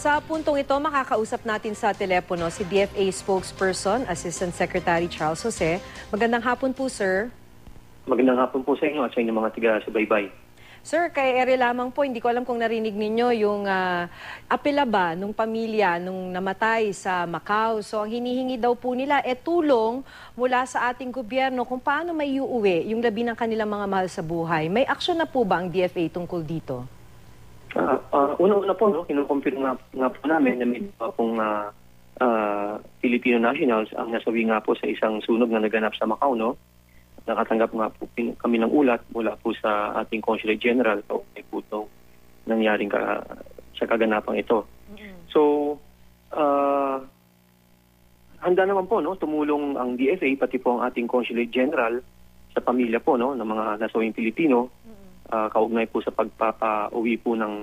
Sa puntong ito, makakausap natin sa telepono si DFA spokesperson, Assistant Secretary Charles Jose. Magandang hapon po, sir. Magandang hapon po sa inyo at sa inyong mga tiga-subaybay. Sir, kay ere lamang po, hindi ko alam kung narinig ninyo yung apela ba nung pamilya nung namatay sa Macau. So ang hinihingi daw po nila tulong mula sa ating gobyerno kung paano may iuwi yung labi ng kanilang mga mahal sa buhay. May aksyon na po ba ang DFA tungkol dito? Una-una po, kinukumpirm nga po namin na may pong Filipino nationals ang nasawi nga po sa isang sunog na naganap sa Macau, no? Nakatanggap nga po kami ng ulat mula po sa ating Consulate General kaugnay po itong nangyaring sa kaganapang ito. So, handa naman po, no, tumulong ang DFA pati po ang ating Consulate General sa pamilya po, no, ng mga nasawing Pilipino, kaugnay po sa pagpapauwi po ng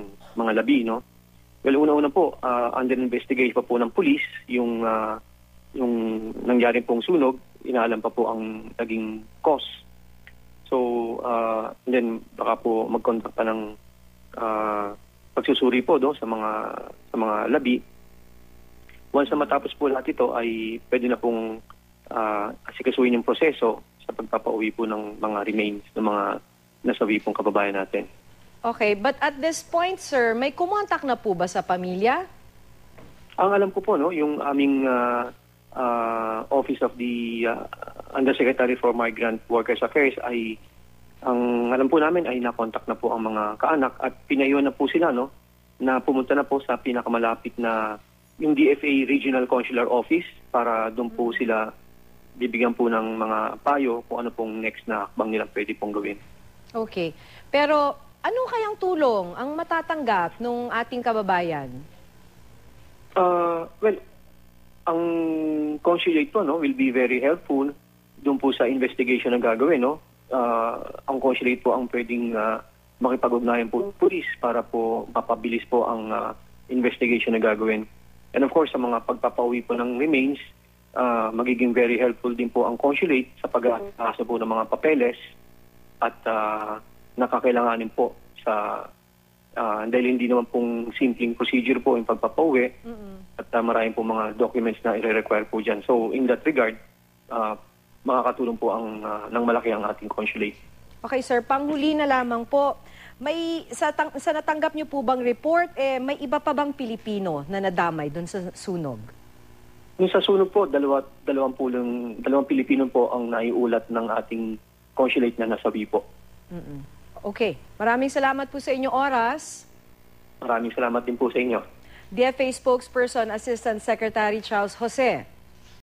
mga labi, no. Well, una-una po, under investigation pa po ng pulis yung nangyari pong sunog. Inaalam pa po ang naging cause. So, and then baka po mag-contact pa ng pagsusuri po sa mga labi. Once na matapos po lahat ito ay pwede na pong asikasuhin yung proseso sa pagpapauwi po ng mga remains ng mga nasawi pong kababayan natin. Okay, but at this point, sir, may kumontak na po ba sa pamilya? Ang alam ko po, no, yung aming Office of the Undersecretary for Migrant Workers Affairs ay, ang alam po namin ay nakontak na po ang mga kaanak at pinayuhan na po sila, no, na pumunta na po sa pinakamalapit na yung DFA Regional Consular Office para doon po sila bibigyan po ng mga payo kung ano pong next na hakbang nila pwede pong gawin. Okay. Pero ano kayang tulong ang matatanggap ng ating kababayan? Well, ang consulate po, no, will be very helpful doon po sa investigation na gagawin, no. Ang consulate po ang pwedeng makipag-ugnayan po police para po mapabilis po ang investigation na gagawin. And of course, sa mga pagpapauwi po ng remains, magiging very helpful din po ang consulate sa pag-aasa po ng mga papeles at nakakailanganin po sa dahil hindi naman pong simpleng procedure po yung pagpapauwi at maraming po mga documents na i-require po dyan. So in that regard, makakatulong po ng malaki ang ating consulate. Okay, sir. Panghuli na lamang po, may sa natanggap niyo po bang report, may iba pa bang Pilipino na nadamay doon sa sunog? Yung sa sunog po, dalawang Pilipino po ang naiulat ng ating consulate na nasawi po. Okay. Maraming salamat po sa inyong oras. Maraming salamat din po sa inyo. DFA spokesperson, Assistant Secretary Charles Jose.